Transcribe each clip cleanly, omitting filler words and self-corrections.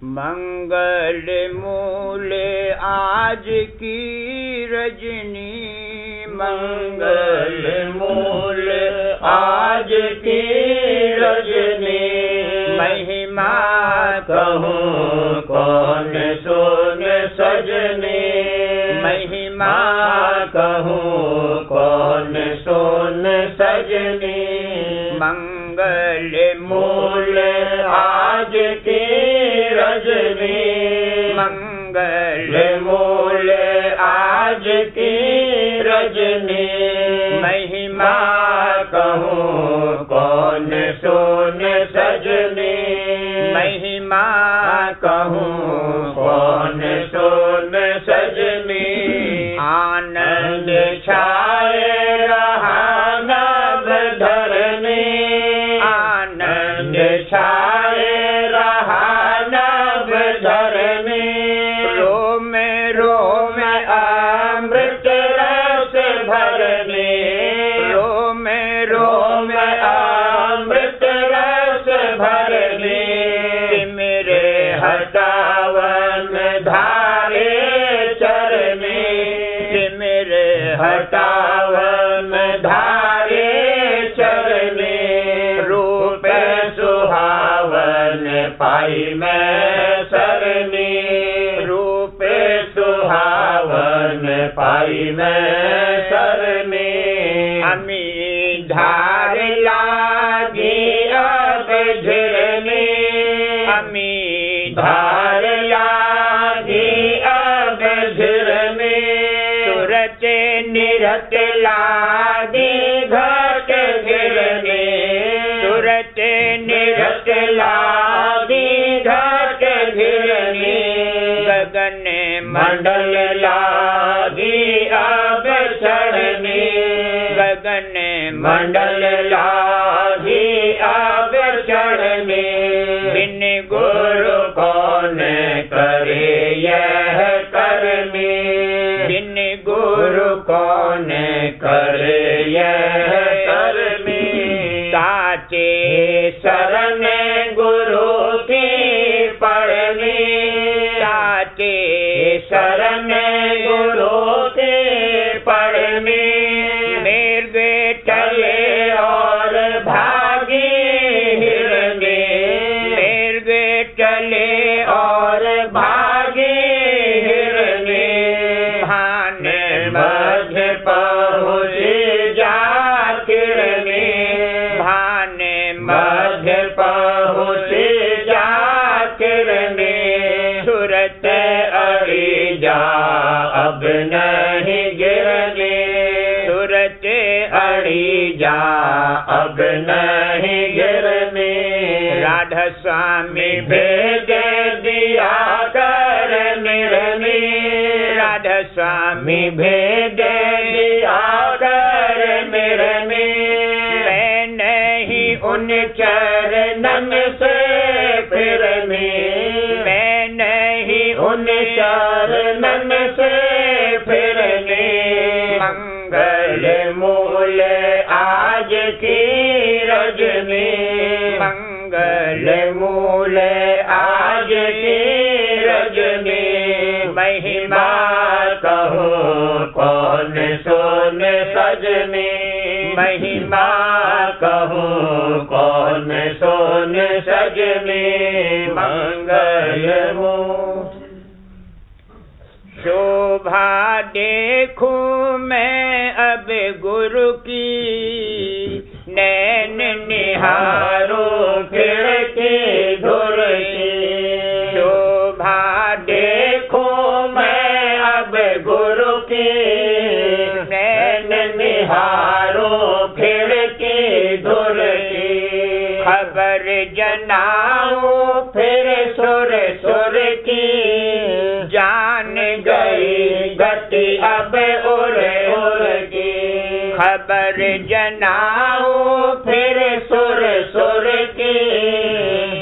मंगल मूल आज की रजनी, मंगल मूल आज की रजनी। महिमा कहूँ कौन सुन सजनी, महिमा कहूँ कौन सुन सजनी। मंगल मूल आज की रजनी, मंगल मूल आज की रजनी। महिमा कहूँ कौन सुन सजनी, महिमा कहूँ कौन सुन सजनी। आनंद छाए रहा नभ धरनी, आनंद छाए रहा नभ धरनी। रोम रोम अमृत रस भरनी, रोम रोम अमृत रस भरनी। मेरे हटावन धारे चरनी, मेरे हटावन धारे चरनी। रूप सुहावन पाई मैं सरनी, रूप सुहावन पाई मैं सरनी। अमी धार लागी अब झिरनी, अमी धार लागी अब झिरनी। सूरत निरत लागी घट घिरनी, सूरत निरत लागी घट घिरनी। गगन मंडल लागी अब चढ़नी, गगन मंडल लागी अब चढ़नी। बिन गुरु कौन करे यह करनी, बिन गुरु कौन करे यह करनी। साचे शरण गुरु की पढ़नी, साचे शरण गुरु की पढ़नी। मेर्ग चले और भागी हिरनी, मेर्ग चले और भागी हिरनी। भान मध्य पहुँच जा किरनी, भान मध्य पहुँच जा किरनी। सूरत अड़ी जा अब नहीं गिरनी, सूरत अड़ी जा अब नहीं गिरनी। राधा स्वामी भेज दिया कर निरनी, राधा स्वामी भेज दिया कर निरनी। मैं नहीं उन चरणन से फिरनी, मैं नहीं उन चरणन से फिरनी। मंगल मूल आज की रजनी, मंगल मूल आज की रजनी। महिमा कहूँ कौन सुन सजनी, महिमा कहूँ कौन सुन सजनी। मंगल मूल शोभा देखूं मैं अब गुरु की, नैन निहारो खिड़की धुर की। शोभा देखूं मैं अब गुरु की, नैन निहारो खिड़की धुर की। खबर जनाऊं फिर सुर सुर की, जान गई गति अब उड़ उड़ की। खबर जनाऊं फिर सुर सुर की,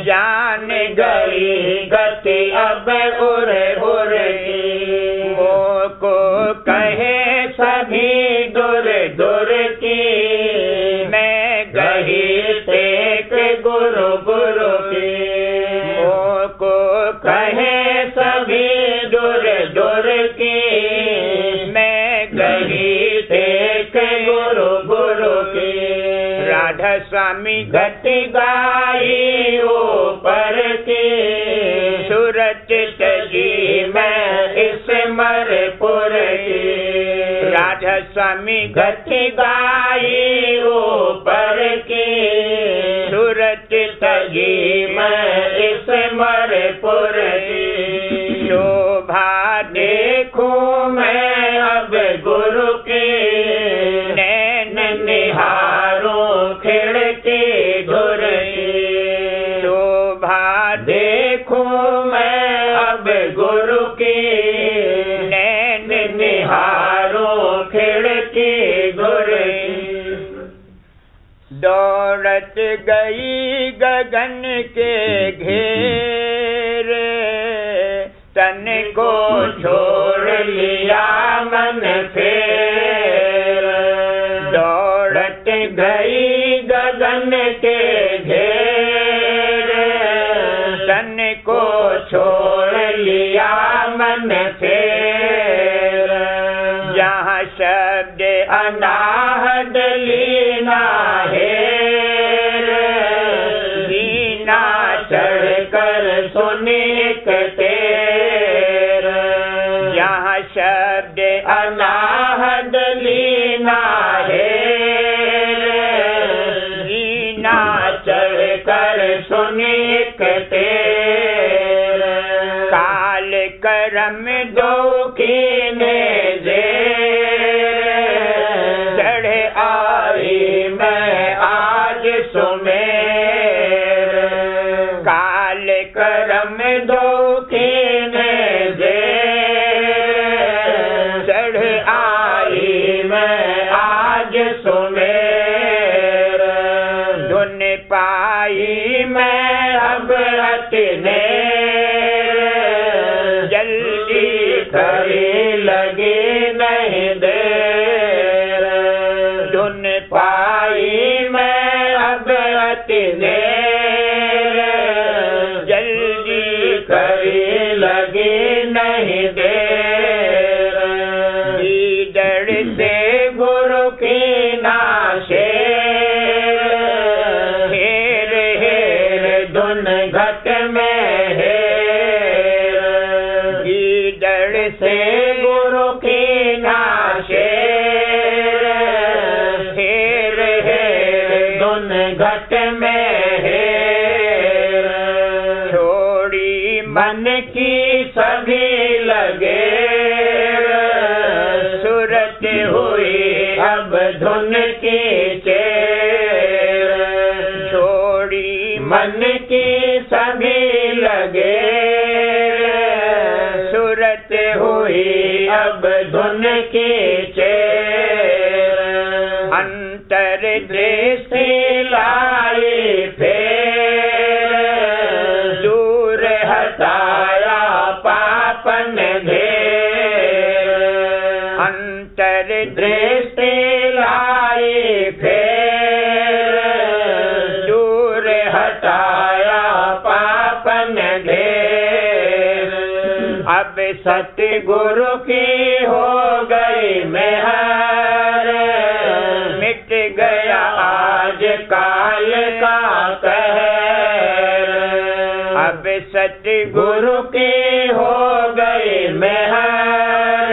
जान गई गति अब उड़ उड़ की। वो को कहे सभी दूर दूर की, मैं गही टेक गुरु गुरु की। वो को गाई ऊपर की, सूरत जी मैं इस मरपुर की, राधा स्वामी गति गाई ऊपर की, सूरत जी मैं इस मरपुर की, शोभा देखूं मैं अब गुरु की, नैन निहारूं खिड़की धुर की, शोभा देखूं मैं अब गुरु की, नैन निहारूं खिड़की धुर की, दौड़त गई गगन के घेरे, तन को छोड़ लिया मन फेर, दौड़त गई गगन के घेरे, तन को छोड़ लिया मन फेर, जहाँ शब्द अनाहद लीना हेर, दीना चढ़ कर सुनिक तेर, जहाँ शब्द अनाहद लीना हेर, दीना चढ़ कर सुनिक तेर, काल करम दो कीने जेर, चढ़े आई मैं आज सुमेर, काल करम दो कीने जेर, चढ़ आई मैं आज सुमेर, धुन पाई मैं अब अतने जल्दी खरी लगी नहीं देर, धुन पाई मैं अब अतने जल्दी खरी लगी नहीं देर, ईदड़ से गुरु की नाशेर, हेर हेर धुन घट में हेर, ईदड़ से गुरु की नाशेर, हेर हेर धुन घट में हेर, छोड़ी मन की सभी लगे, सूरत हुई अब धुन की चेर, छोड़ी मन की सभी लगे, सूरत हुई अब धुन की चेर, अंतर दृष्टि लाई फेर, दूर हटाया पापन घेर, अंतर दृष्टि लाई फेर, दूर हटाया पापन घेर, अब सतगुरु की हो गई मेहर, मिट गया आज काल का कहर, अब सतगुरु गुरु की हो गई मेहर,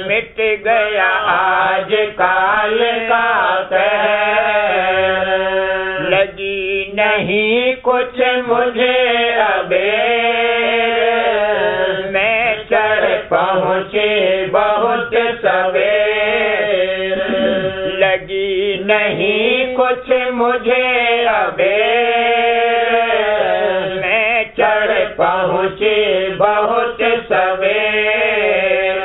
मिट गया आज काल का कहर, लगी नहीं कुछ मुझे अबेर, मैं चढ़ पहुँचे बहुत सवेर, लगी नहीं कुछ मुझे अबेर, मैं चढ़ पहुँचे बहुत सवेर,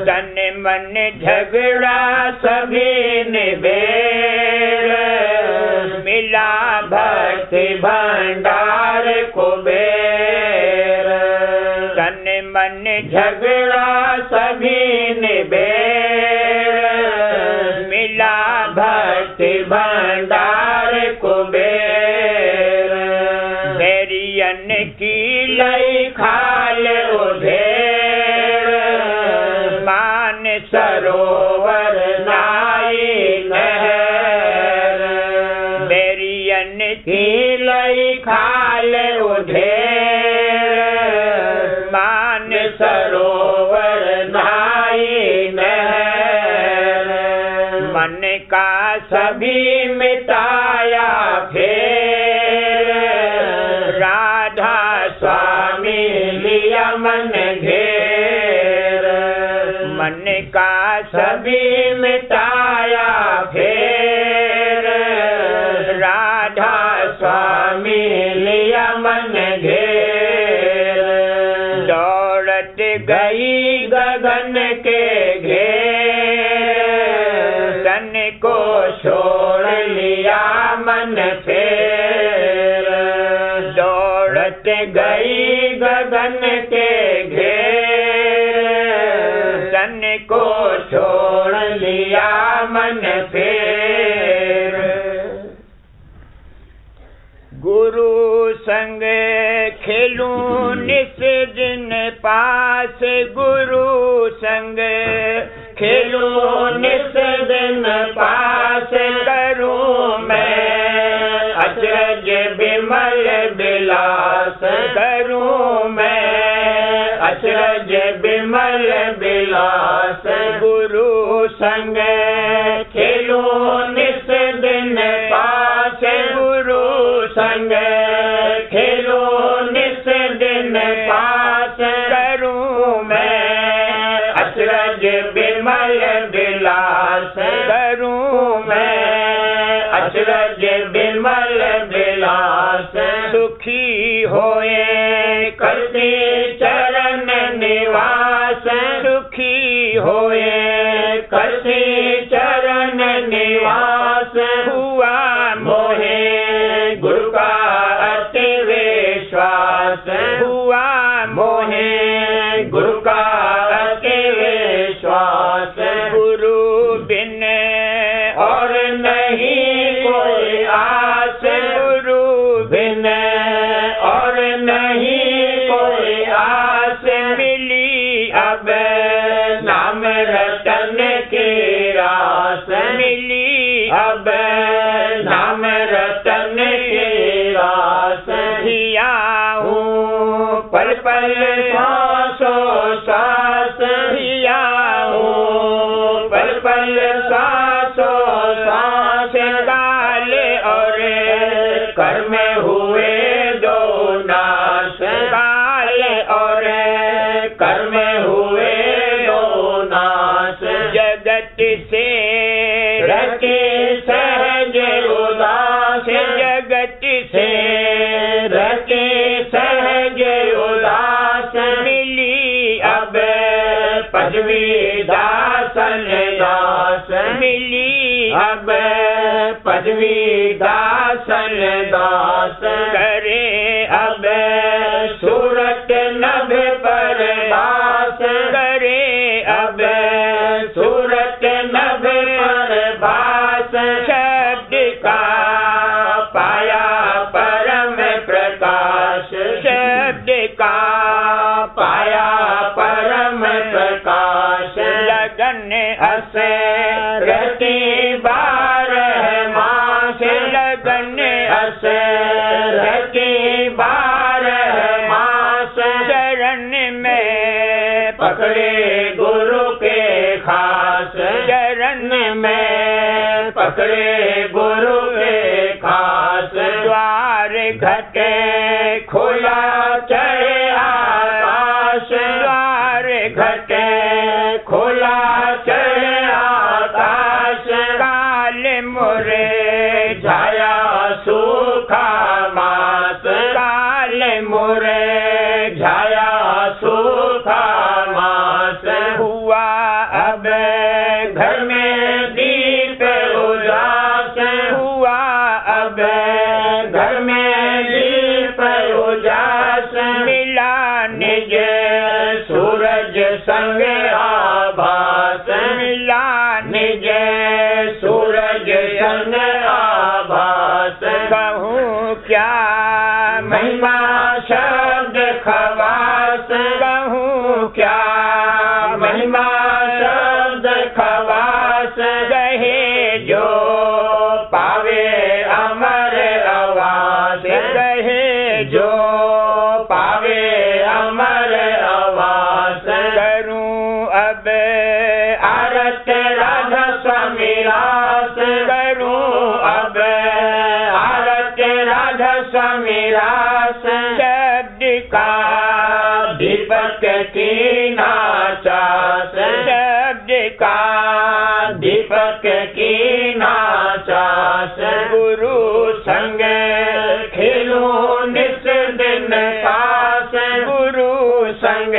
तन मन झगड़ा सभी निबेर, मिला भक्ति भंडार कुबेर, तन मन झगड़ा सभी निबेर, मिला भक्ति भंडार कुबेर, बैरियन की लई खाल उधेर, मान सरोवर नाई नहर, बैरियन की लई खाल उधेर मान सरोवर नहाई नहर मन का सभी मिटाया फेर राधा स्वामी लिया मन घेर मन का सभी मिटाया फेर राधा स्वामी लिया मन घेर दौड़त गई गगन के घेर तन को छोड़ लिया मन फेर दौड़त गई गगन के घेर तन को छोड़ लिया मन फेर गुरु संग खेलूं निस दिन पास गुरु संग खेलूं निस दिन पास करूं मैं अचरज बिमल बिलास करूं मैं अचरज बिमल बिलास गुरु संग खेलूं निस दिन पास गुरु संग खेलूं निस दिन पास करूं मैं अचरज बिमल बिलास करूं मैं अचरज बिमल बिलास सुखी होए करते चरण निवास सुखी होए करते चरण निवास हुआ मोहे गुरु का अति विश्वास हुआ मोहे गुरु का अति विश्वास गुरु बिन और नहीं कोई आस गुरु बिन और नहीं कोई आस मिली अब नाम रतन की रास मिली अब नाम रतन की रास हिया हूँ पल पल सांसों सांस हिया हूँ पल पल सांसों सांस काल और कर्म हुए दो नाश काल और कर्म हुए दो नाश जगत से रखे सहज उदास जगत से रखे सहज उदास मिली अब पदवी दासन दास मिली अब पदवी दासन दास करे अब सूरत नभ पर बास करे अब सूरत नभ पर बास शब्द का पाया परम प्रकाश शब्द का पाया परम प्रकाश लगन अस रहती 12 मास लगन अस रहती 12 मास चरण में पकड़े गुरु के खास चरण में पकड़े गुरु के खास द्वार घटे खुला चढ़े आकाश द्वार घटे खुला चढ़े आकाश काल मुरे झाया सूखा मास काल मुरे झाया सूखा मास हुआ अब घर में दीप उजास हुआ अब घर में दीप उजास मिला निज सूरज संग आभास मिला निज सूरज संग आभास कहूँ क्या महिमा शब्द खवास कहूँ क्या महिमा शब्द खवास कहे जो पावे अमर आवास कहे जो पावे अमर आवास। करूं अब आरत राधा स्वामी रास। करूं अब आरत राधा स्वामी रास। शब्द का दीपक की नाचास। शब्द का दीपक की नाचास। गुरु संग खेलूं निस दिन पास। गुरु संग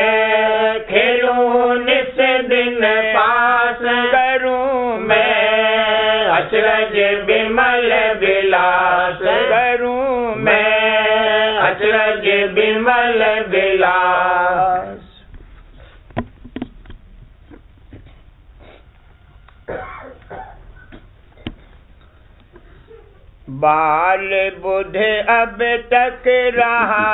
खेलूं निस दिन पास। करूं मैं अचरज बिमल विलास। करूं मैं अचरज बिमल विलास। बाल बुध अब तक रहा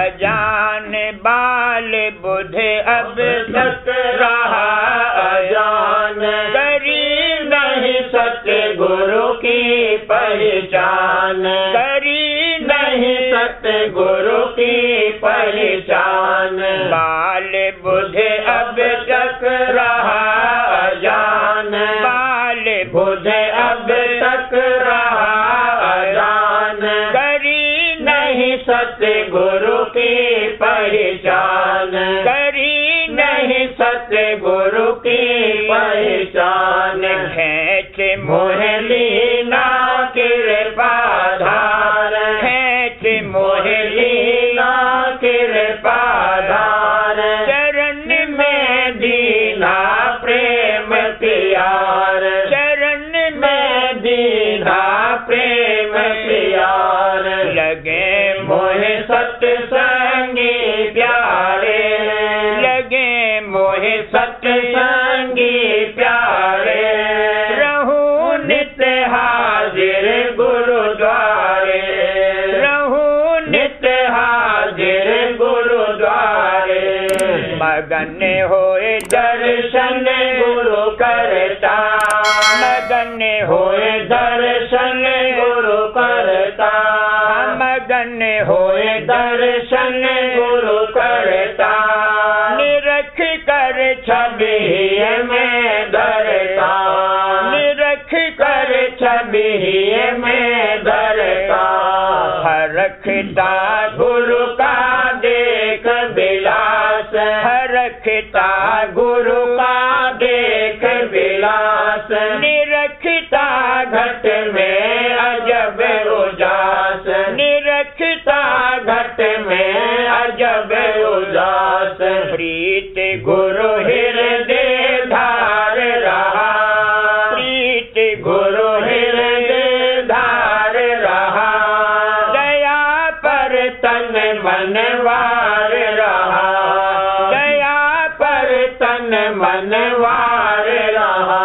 अजान। बाल बुध अब तक रहा अजान। करी नहीं सके गुरु की पहचान। करी नहीं सके गुरु की पहचान। बाल बुध अब तक रहा अजान। बाल बुध अब तक रहा अजान। करी नहीं सत्य गुरु की पहचान। करी नहीं सत्य गुरु की पहचान। खेच मोहलीना कृपा धार। खेच मोहलीना कृपा धार। चरण में दीना प्रेम प्यार। चरण में दीना प्रेम प्यार। लगे मोहे सत्संगी प्यारे। लगे मोहे सत्संगी प्यारे। रहूं नित्य हाजिर गुरुद्वारे। रहूं नित्य हाजिर गुरुद्वारे। मगन होए दर्शन गुरु करता। मगन होए दर्शन गुरु करता। मगन होए दर्शन गुरु करता। निरख कर छवि में धरता। निरख कर छवि में धरता। हरखता गुरु का देख विलास। हरखता गुरु का देख विलास। निरखता घट में अजब उजास। निरखता घट में अजब उजास। प्रीत गुरु हृदय धार रहा। प्रीत गुरु हृदय धार रहा। दया पर तन मन वार रहा। दया पर तन मन वार रहा।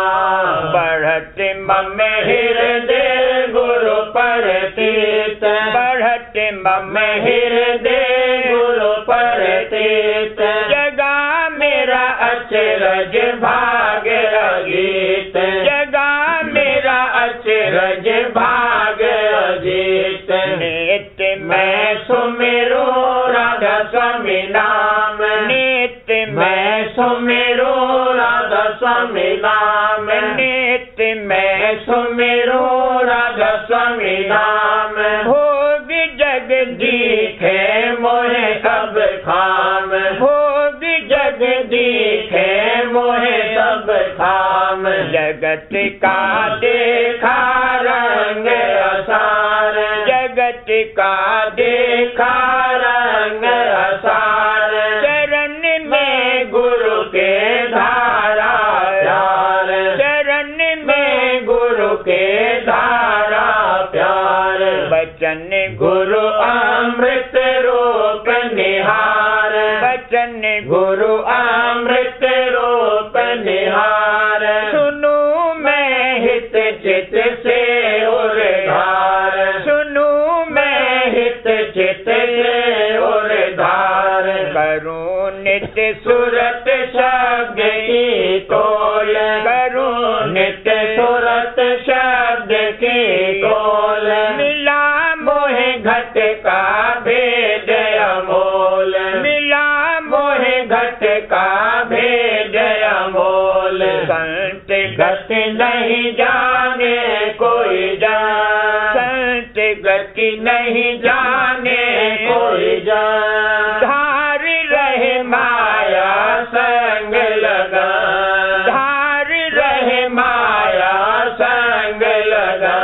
बढ़त मम हृदय गुरु परतीत। बढ़त मम हृदय गुरु परतीत। जगा मेरा अचरज भाग अगीत। जगा मेरा अचरज भाग अगीत। नित्य मैं सुमिरू राधा स्वामी नाम। नित्य मैं सुमिरू राधा स्वामी नाम। नित्य मैं सुमिरू राधा स्वामी नाम। भोग जगदीखे मोहे सब खाम। भोग जगदीखे मोहे सब खाम। जगत का देखा रंग असार। जगत का देखा रंग असार। चरण में गुरु के धारा प्यार। चरण में गुरु के धारा प्यार। बचन गुरु अमृत रूप निहार। बचन गुरु अमृत रूप निहार। सुनू मैं हित चित से उर्धार। सुनू मैं हित चित से उर्धार। करूं नित्य सूरत शब्द की तोल। करूं नित्य सूरत शब्द की तोल। मिला मोहे घट का का भेद अमोल, मिला मोहे घट का भेद अमोल। संत गति नहीं जाने कोई जान, संत गति नहीं जाने कोई जान। धार रहे माया संग लगा, धार रहे माया संग लगा।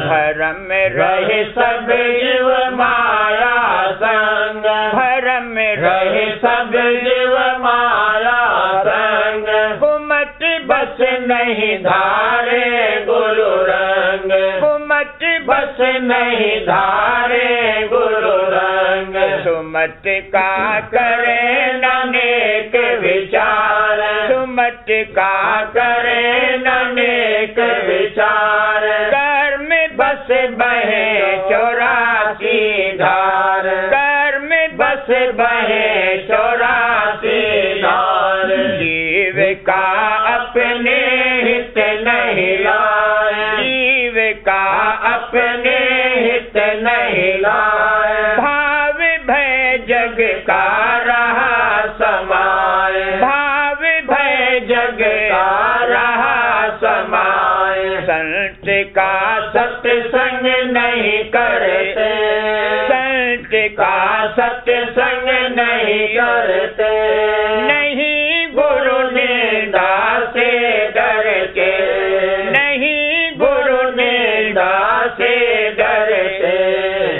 भरम रहे सब जीव माया संग, भरम रहे सब जीव माया संग। घुमत बस नहीं धारे गुरु रंग, घुमत बस नहीं धारे गुरु रंग। सुमत का करे अनेक विचार, सुमत का करे अनेक विचार। कर्म बस बहे 84 धार, कर्म बस बहे 84 धार। जीव का अपने हित नहीं लाए, जीव का अपने हित नहीं लाए। भाव भय जग का रहा समाए, भाव भय जग का रहा समाए। संत का सत्संग नहीं करते, संत का सत्संग नहीं करते। नहीं गुरु निंदा से डर के, नहीं गुरु निंदा से डरते।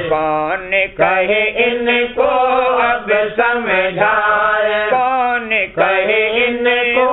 कौन कहे इनको अब समझाए, कौन कहे इनको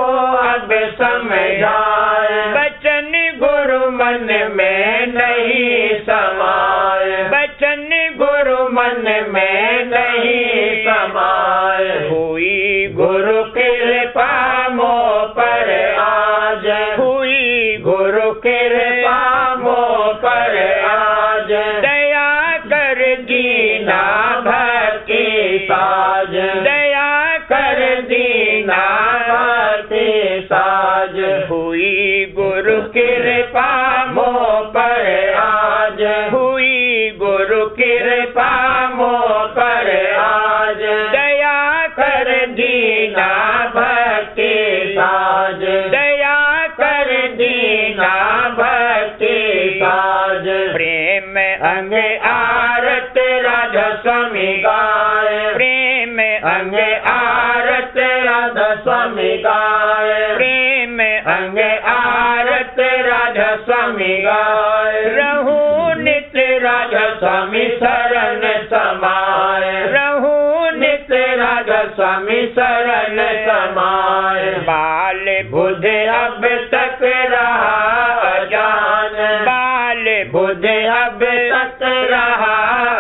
अब समझाए। बचन गुरु मन में नहीं समाए, बचन गुरु मन में नहीं समाए। हुई गुरु कृपा मोह पर आज, हुई गुरु कृपा मोह पर आज। दया कर दीना भक्ति साज, दया कर दीना भक्ति साज। हुई गुरु कृपा मोह पर आज, हुई गुरु कृपा मोह पर आज। दया कर दीना भक्ति साज, दया कर दीना भक्ति साज। प्रेम अंग आरत राधा स्वामी गाए, प्रेम अंग आरत राधा स्वामी गाए। प्रेम अंग आरत राधा स्वामी गाए। रहू नित राधा स्वामी शरण समाए, रहू नित राधा स्वामी शरण समाए। बाल बुध अब तक रहा अजान, बाल बुध अब तक रहा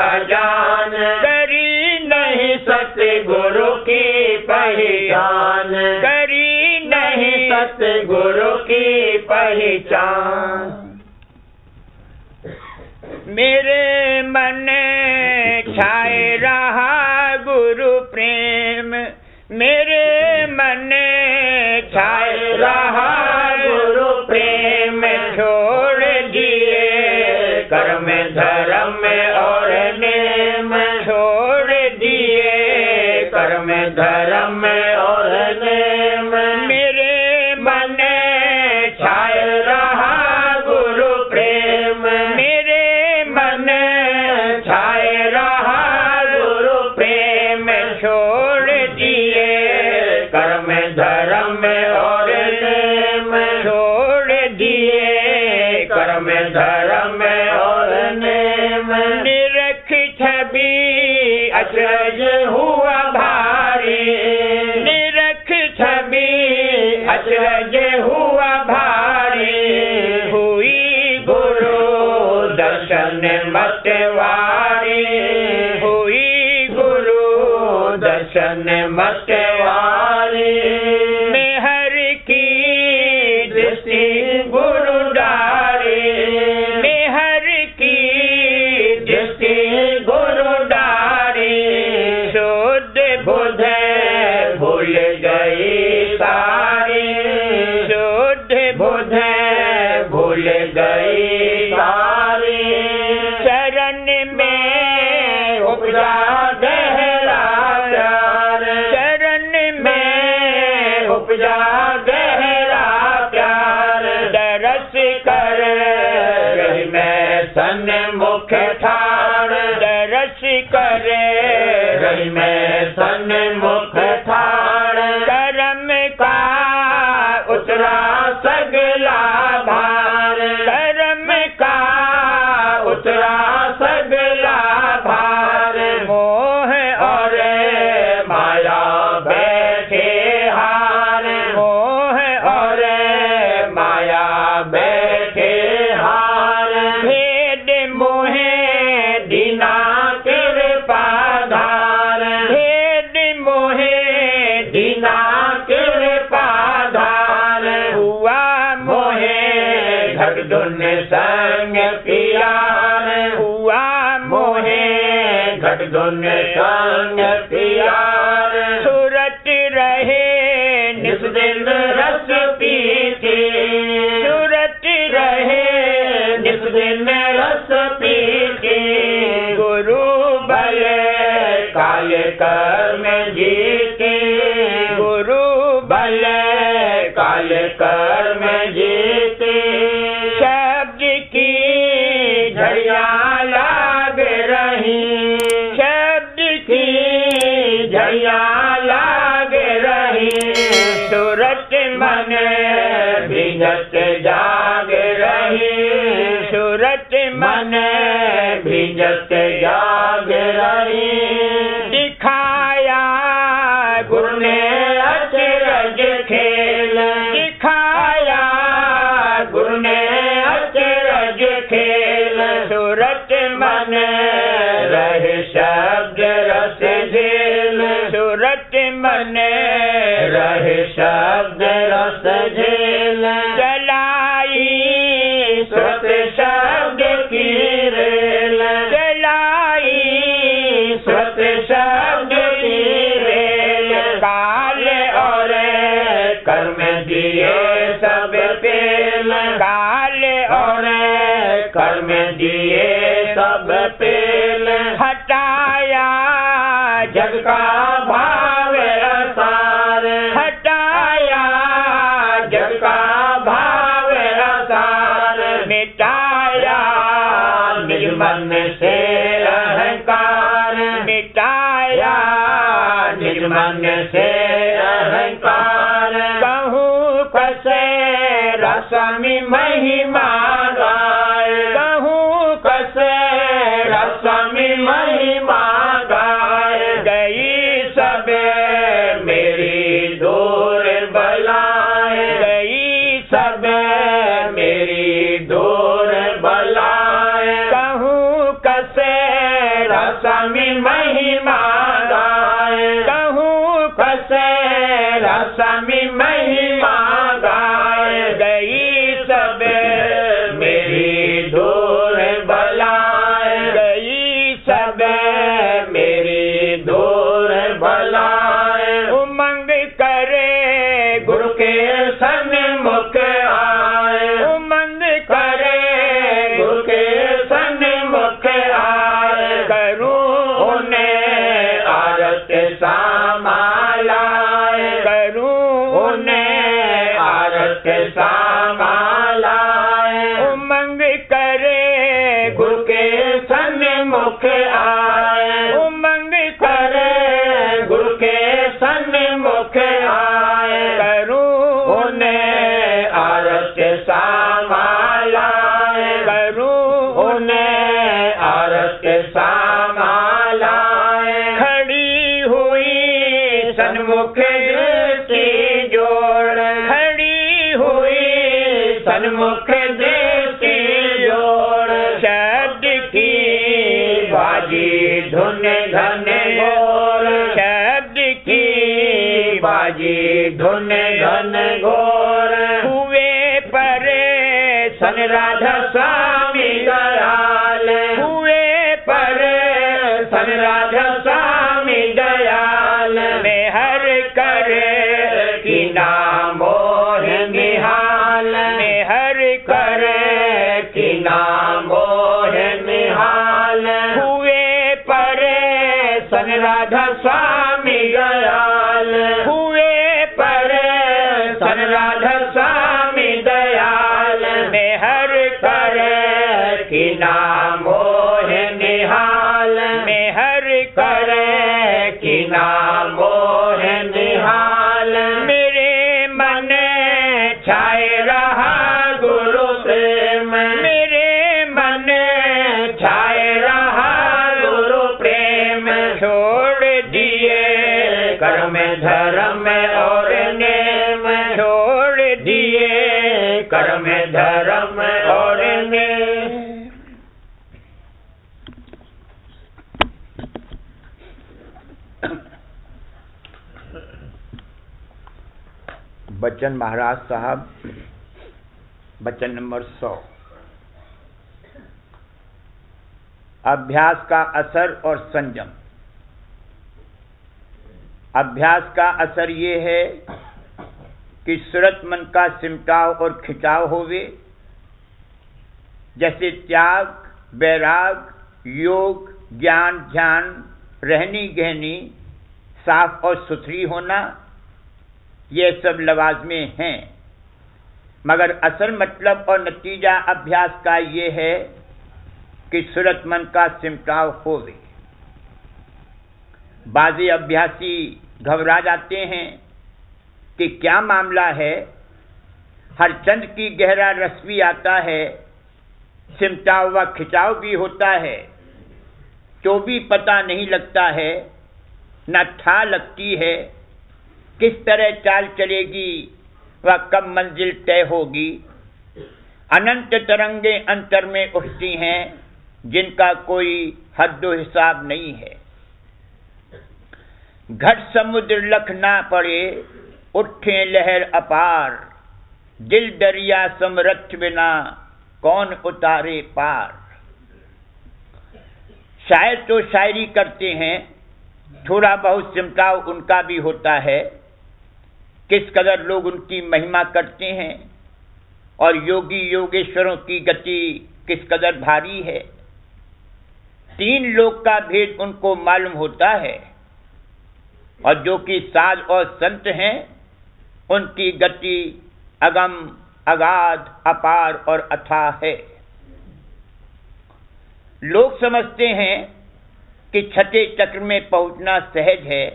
अजान। करी नहीं सतगुरु की पहचान, करी नहीं सतगुरु की पहचान। मेरे मन छाए रहा गुरु प्रेम, मेरे मन छाए रहा गुरु प्रेम। छोड़ दिए कर्म धर्म और नेम, छोड़ दिए कर्म धर्म और नेम। मेरे मन छाए रहा गुरु प्रेम, मेरे मन छाए रहा गुरु प्रेम। छोड़ दिए कर्म धर्म और नेम, छोड़ दिए कर्म धर्म और नेम। निरख छवि अचरज हुआ भारी, निरख छवि अचरज हुआ भारी। हुई गुरु दर्शन मतवारी, हुई गुरु दर्शन मतवारी। मेहर की दृष्टि गुरु डारी, मेहर की दृष्टि गुरु डारी। शुद्ध बुध भूल गई सारी, शुद्ध बुध भूल गई सारी। चरण में उपजा गहरा प्यार, चरण में उपजा गहरा प्यार, दरस कर रही मैं सन्मुख ठाड़, दरस कर रही मैं सन्मुख ठाड़, करम का उतरा सगला भार, करम का उतरा सगला भार, मोह और माया बैठे हार, मोह और माया बैठे हार, भेद मोहे दीना कृपा धार, भेद मोहे दीना कृपा धार, हुआ मोहे घट धुन संग पियार, हुआ मोहे घट धुन संग पियार, सुरत रहे निस दिन रस पीते, सुरत रहे निस दिन रस पीते, गुरु बल काल कर्म जीते, गुरु बल काल कर्म जीते, शब्द की झड़िया लाग रही, शब्द की झड़िया लाग रही, सूरत मन भिजत जाग रही, सूरत मन भिजत जाग रही, दिखाया गुरु ने अचरज खेल, दिखाया गुरु ने अचरज खेल, सूरत मन रहे शब्द रस झेल, सूरत मन रहे शब्द रस झेल, चलाई स्वत शब्द की रेल, चलाई स्वत शब्द की रेल, काल और कर्म दिए सब पेल, काल और कर्म दिए सब पेल, हटाया जग का भाव असार, हटाया जग का भाव असार, मिटाया निज मन से अहंकार, मिटाया निज मन से अहंकार, कहूँ कसे रसमि महिमा गाय, कहूँ कसे रसमि महिमा गाय, गई सब मेरी दूर बलाए, गई सब मेरी दूर बलाए, कहूँ कसे रसमि महिमा गाय, कहूँ कसे रसमि महिमा गाय, गई सब मेरी दूर बलाए, गई सब मेरी दूर बलाए, उमंग करे गुरु के सन्मुख आए, उमंग करे गुरु के सन्मुख आए, करूँ उन्हें आरत सामालाए, करूँ उन्हें आरत सामालाए, उमंग करे गुरु के सन्मुख आए, उमंग करे गुरु के सन्मुख आए, करूँ उन्हें आरत सामालाए, करूँ उन्हें आरत सामालाए, खड़ी हुई सन्मुख दृष्टि जोड़, खड़ी हुई सन्मुख दृष्टि जोड़, शब्द की बाजी धुन घन घोर, शब्द की बाजी धुन घन घोर, हुए परे सन राधा स्वामी दयाल, हुए परे सन राधा स्वामी दयाल, मेहर करे कि नामोह निहाल, मेहर करे कि नामोह निहाल, हुए परे सन राधा स्वामी दयाल, हुए परे सन राधा स्वामी दयाल, मेहर करे कि नाम मोह निहाल, मेहर करे कि नाम मोह निहाल, मेरे मन छाए रहा गुरु प्रेम, मेरे मन छाए रहा गुरु प्रेम, छोड़ दिए कर्म धर्म और नेम, छोड़ दिए कर्म धर्म और नेम। बच्चन महाराज साहब, बच्चन नंबर 100। अभ्यास का असर और संयम। अभ्यास का असर ये है कि सूरत मन का सिमटाव और खिंचाव होवे, जैसे त्याग, वैराग, योग, ज्ञान, ध्यान, रहनी गहनी, साफ और सुथरी होना, ये सब लवाज़में हैं। मगर असल मतलब और नतीजा अभ्यास का ये है कि सूरत मन का सिमटाव होवे। बाज़ी अभ्यासी घबरा जाते हैं कि क्या मामला है, हर चंद की गहरा रस भी आता है, सिमटाव व खिंचाव भी होता है, तो भी पता नहीं लगता है, न ठा लगती है किस तरह चाल चलेगी व कब मंजिल तय होगी। अनंत तरंगे अंतर में उठती हैं, जिनका कोई हद्दो हिसाब नहीं है। घट समुद्र लख ना पड़े, उठे लहर अपार, दिल दरिया समरथ बिना कौन उतारे पार। शायर तो शायरी करते हैं, थोड़ा बहुत सिमटाव उनका भी होता है। किस कदर लोग उनकी महिमा करते हैं और योगी योगेश्वरों की गति किस कदर भारी है। 3 लोक का भेद उनको मालूम होता है, और जो कि साध और संत हैं, उनकी गति अगम, अगाध, अपार और अथाह है। लोग समझते हैं कि छठे चक्र में पहुंचना सहज है,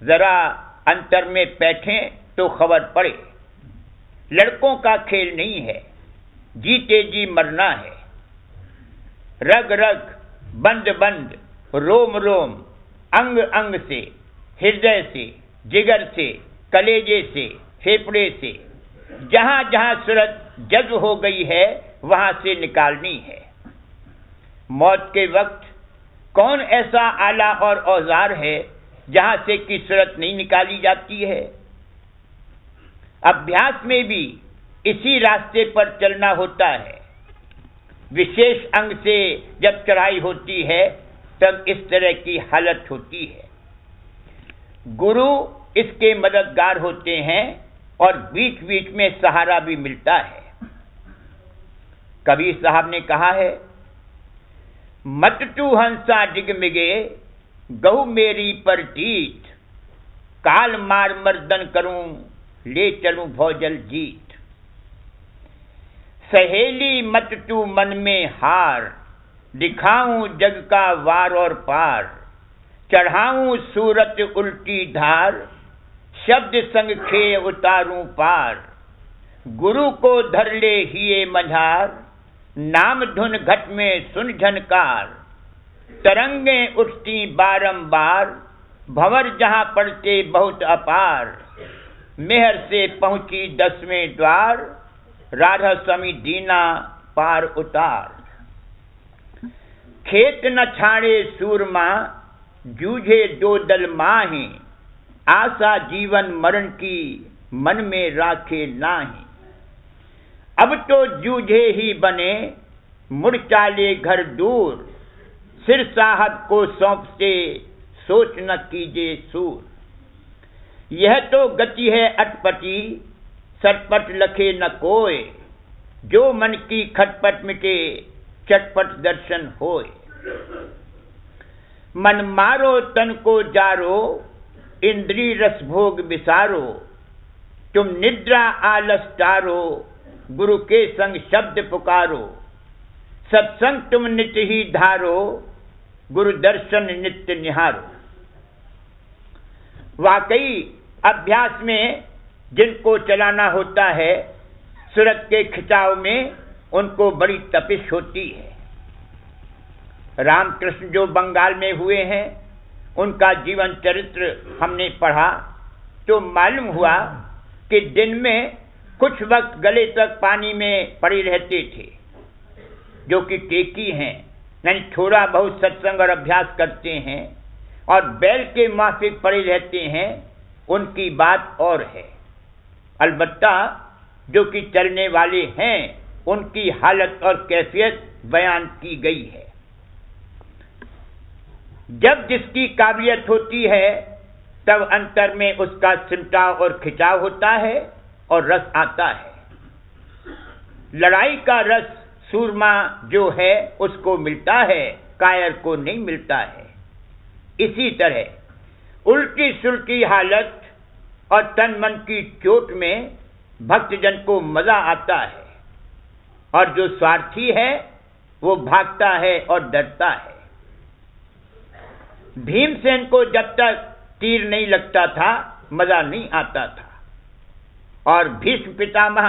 जरा अंतर में बैठें तो खबर पड़े। लड़कों का खेल नहीं है, जीते जी मरना है। रग रग, बंद बंद, रोम रोम, अंग अंग से, हृदय से, जिगर से, कलेजे से, फेफड़े से, जहां जहां सूरत जज्ब हो गई है, वहां से निकालनी है। मौत के वक्त कौन ऐसा आला और औजार है जहां से कि सूरत नहीं निकाली जाती है। अभ्यास में भी इसी रास्ते पर चलना होता है। विशेष अंग से जब चढ़ाई होती है, तब इस तरह की हालत होती है। गुरु इसके मददगार होते हैं और बीच बीच में सहारा भी मिलता है। कबीर साहब ने कहा है, मत तू हंसा डिगमिगे, गहु मेरी पर जीत, काल मार मर्दन करूं, ले चलूं भौजल जीत। सहेली मत तू मन में हार, दिखाऊं जग का वार और पार, चढ़ाऊं सूरत उल्टी धार, शब्द संग खे उतारूं पार। गुरु को धर ले हिये मझार, नाम धुन घट में सुन झनकार। तरंगे उठती बारंबार, भंवर जहां पड़ते बहुत अपार। मेहर से पहुंची 10वें द्वार, राधा स्वामी दीना पार उतार। खेत न छाड़े सूरमा, जूझे 2 दल माही, आशा जीवन मरण की मन में राखे नाही। अब तो जूझे ही बने, मुड़ चाले घर दूर, सिर साहब को सौंपते सोच न कीजिए सूर। यह तो गति है अटपटी, सटपट लखे न कोय, जो मन की खटपट मिटे, चटपट दर्शन होय। मन मारो तन को जारो, इंद्री रस भोग विसारो, तुम निद्रा आलस टारो, गुरु के संग शब्द पुकारो, सत्संग तुम नित्य ही धारो, गुरु दर्शन नित्य निहारो। वाकई अभ्यास में जिनको चलाना होता है, सूरत के खिंचाव में उनको बड़ी तपिश होती है। रामकृष्ण जो बंगाल में हुए हैं, उनका जीवन चरित्र हमने पढ़ा तो मालूम हुआ कि दिन में कुछ वक्त गले तक पानी में पड़े रहते थे, जो कि टेकी हैं, यानी थोड़ा बहुत सत्संग और अभ्यास करते हैं, और बैल के माफिक पड़े रहते हैं, उनकी बात और है। अलबत्ता जो कि चलने वाले हैं, उनकी हालत और कैफियत बयान की गई है। जब जिसकी काबिलियत होती है, तब अंतर में उसका सिमटाव और खिंचाव होता है और रस आता है। लड़ाई का रस सूरमा जो है उसको मिलता है, कायर को नहीं मिलता है। इसी तरह उल्टी सुल्टी हालत और तन मन की चोट में भक्तजन को मजा आता है, और जो स्वार्थी है वो भागता है और डरता है। भीमसेन को जब तक तीर नहीं लगता था, मजा नहीं आता था, और भीष्म पितामह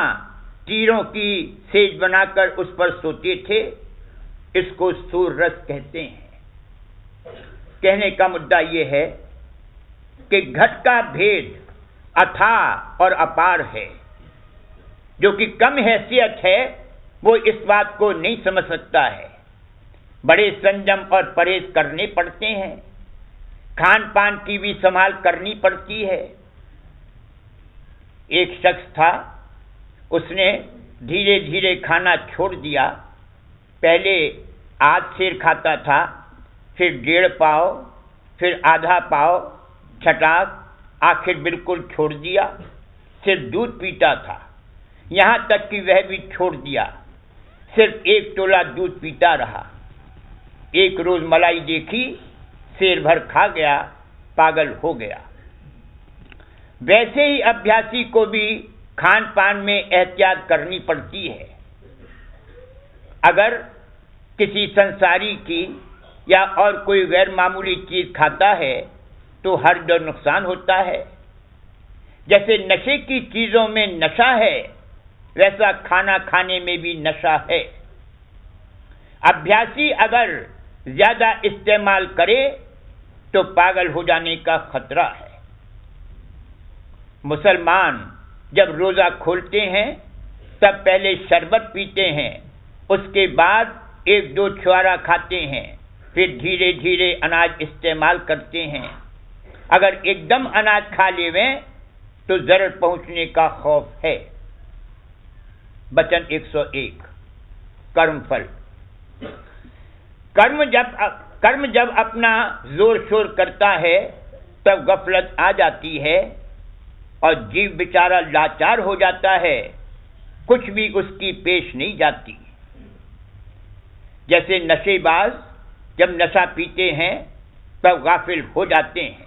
तीरों की सेज बनाकर उस पर सोते थे। इसको सूर रस कहते हैं। कहने का मुद्दा यह है कि घट का भेद अथाह और अपार है। जो कि कम हैसियत है, वो इस बात को नहीं समझ सकता है। बड़े संयम और परहेज करने पड़ते हैं, खान पान की भी संभाल करनी पड़ती है। एक शख्स था, उसने धीरे धीरे खाना छोड़ दिया। पहले आध सेर खाता था, फिर 1.5 पाव, फिर आधा पाव, छटाक, आखिर बिल्कुल छोड़ दिया। सिर्फ दूध पीता था, यहां तक कि वह भी छोड़ दिया। सिर्फ 1 टोला दूध पीता रहा। एक रोज मलाई देखी, शेर भर खा गया, पागल हो गया। वैसे ही अभ्यासी को भी खान पान में एहतियात करनी पड़ती है। अगर किसी संसारी की या और कोई गैर मामूली चीज खाता है तो हर्ज और नुकसान होता है। जैसे नशे की चीजों में नशा है, वैसा खाना खाने में भी नशा है। अभ्यासी अगर ज्यादा इस्तेमाल करे तो पागल हो जाने का खतरा है। मुसलमान जब रोजा खोलते हैं तब पहले शरबत पीते हैं, उसके बाद 1-2 छुआरा खाते हैं, फिर धीरे धीरे अनाज इस्तेमाल करते हैं। अगर एकदम अनाज खा लेवें तो जरर पहुंचने का खौफ है। वचन 101 कर्मफल। कर्म जब अपना जोर शोर करता है तब गफलत आ जाती है और जीव बेचारा लाचार हो जाता है, कुछ भी उसकी पेश नहीं जाती। जैसे नशेबाज जब नशा पीते हैं तब गाफिल हो जाते हैं,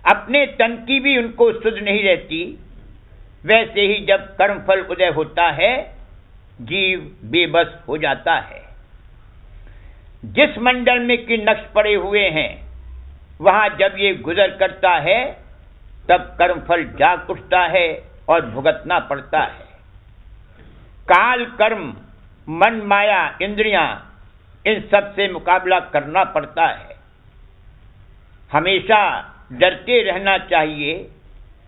अपने तन की भी उनको सुध नहीं रहती। वैसे ही जब कर्मफल उदय होता है, जीव बेबस हो जाता है। जिस मंडल में कि नक्श पड़े हुए हैं, वहां जब ये गुजर करता है तब कर्मफल जाग उठता है और भुगतना पड़ता है। काल, कर्म, मन, माया, इंद्रियां, इन सब से मुकाबला करना पड़ता है। हमेशा डरते रहना चाहिए,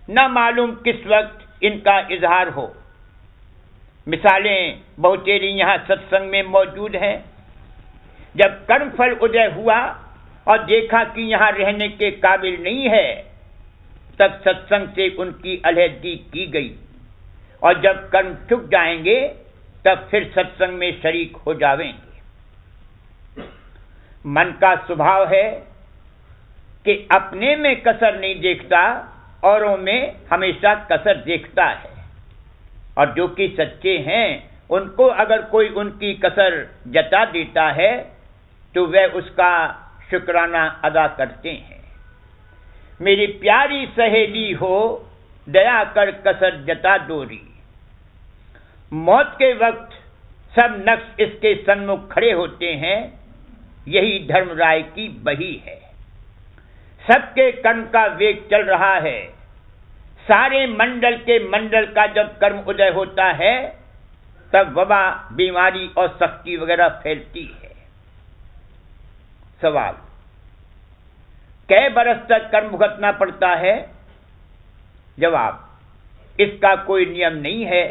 न मालूम किस वक्त इनका इजहार हो। मिसालें बहुतेरी यहां सत्संग में मौजूद हैं। जब कर्मफल उदय हुआ और देखा कि यहां रहने के काबिल नहीं है, तब सत्संग से उनकी अलहदगी की गई, और जब कर्म चुक जाएंगे तब फिर सत्संग में शरीक हो जावेंगे। मन का स्वभाव है कि अपने में कसर नहीं देखता, औरों में हमेशा कसर देखता है। और जो कि सच्चे हैं, उनको अगर कोई उनकी कसर जता देता है तो वह उसका शुक्राना अदा करते हैं। मेरी प्यारी सहेली हो, दया कर कसर जता दोरी। मौत के वक्त सब नक्श इसके सन्मुख खड़े होते हैं, यही धर्मराय की बही है। सबके कर्म का वेग चल रहा है, सारे मंडल के मंडल का जब कर्म उदय होता है तब वबा, बीमारी और सख्ती वगैरह फैलती है। सवाल, कै बरस तक कर्म भुगतना पड़ता है? जवाब, इसका कोई नियम नहीं है,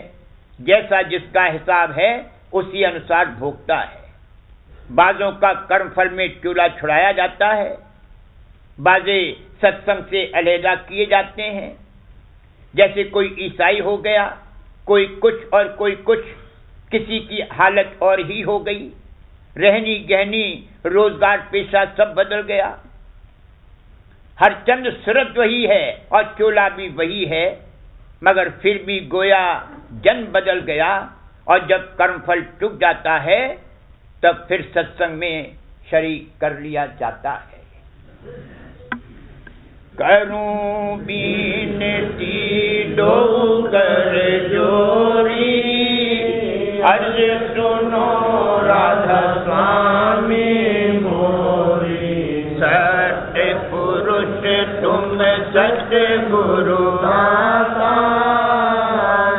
जैसा जिसका हिसाब है उसी अनुसार भोगता है। बाजों का कर्मफल में चूल्हा छुड़ाया जाता है, बाजे सत्संग से अलहदा किए जाते हैं। जैसे कोई ईसाई हो गया, कोई कुछ और कोई कुछ, किसी की हालत और ही हो गई, रहनी गहनी रोजगार पेशा सब बदल गया। हरचंद सूरत वही है और चोला भी वही है, मगर फिर भी गोया जन्म बदल गया। और जब कर्मफल चुक जाता है तब फिर सत्संग में शरीक कर लिया जाता है। करूं बीनती डोकर जोरी, अर्ज सुनो राधा स्वामी मोरी। सत्य पुरुष तुम सत्य गुरु माता,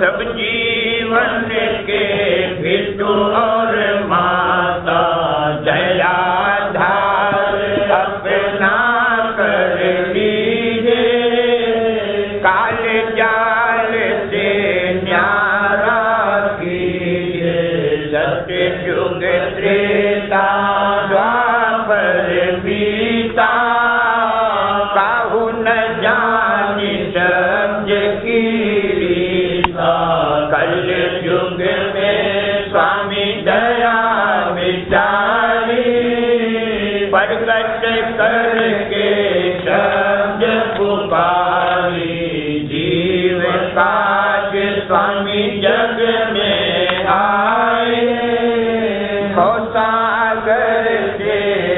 सब जीवन के भिक्षु और माता। दया धार अपना कर लीजे, काल जाल से न्यारा कीजिए। सत्य युग त्रेता द्वापर बीता, काहू न जानी समझ की रीता। कल युग में स्वामी दया विचारी, प्रगट करके शब्द पुकारी। जीव काज स्वामी जग में आए, सागर से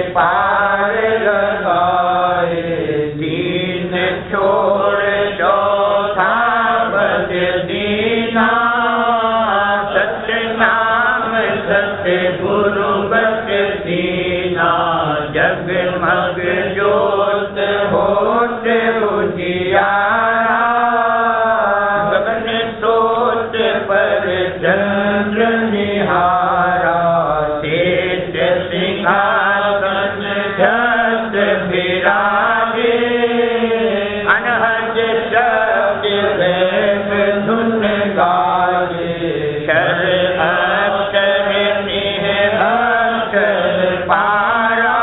पार लगाए। दीन छोड़ चौथा बद दीना, सत्य नाम सत्य गुरु बच दीना। जगमग ज्योत होत उजियारा, गगन सोत पर चंद्र निहारा। शेष सिंहासन छत विराजे, अनहद शब्द वैभ धुन गाजे। शर अक्षर निह अक्षर पारा,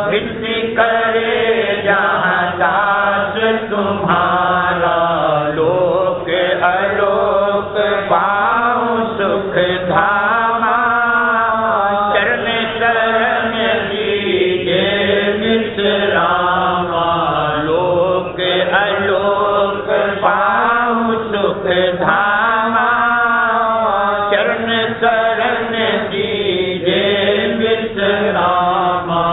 भिन्न करे जहाँ दास तुम्हारा। लोक अलोक पाऊँ सुख धामा, चरण शरण लीजे विश्रामा। लोक अलोक पाऊँ सुख धामा, चरण शरण लीजे विश्रामा।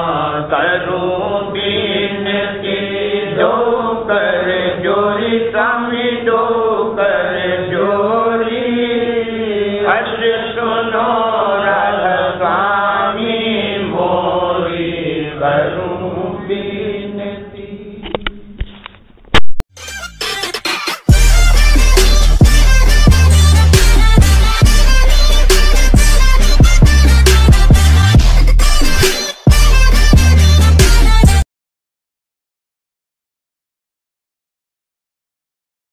करूं बीनती डोकर जोरी, स्वामी डोकर जोरी। अर्ज सुनो राधा स्वामी मोरी। करूं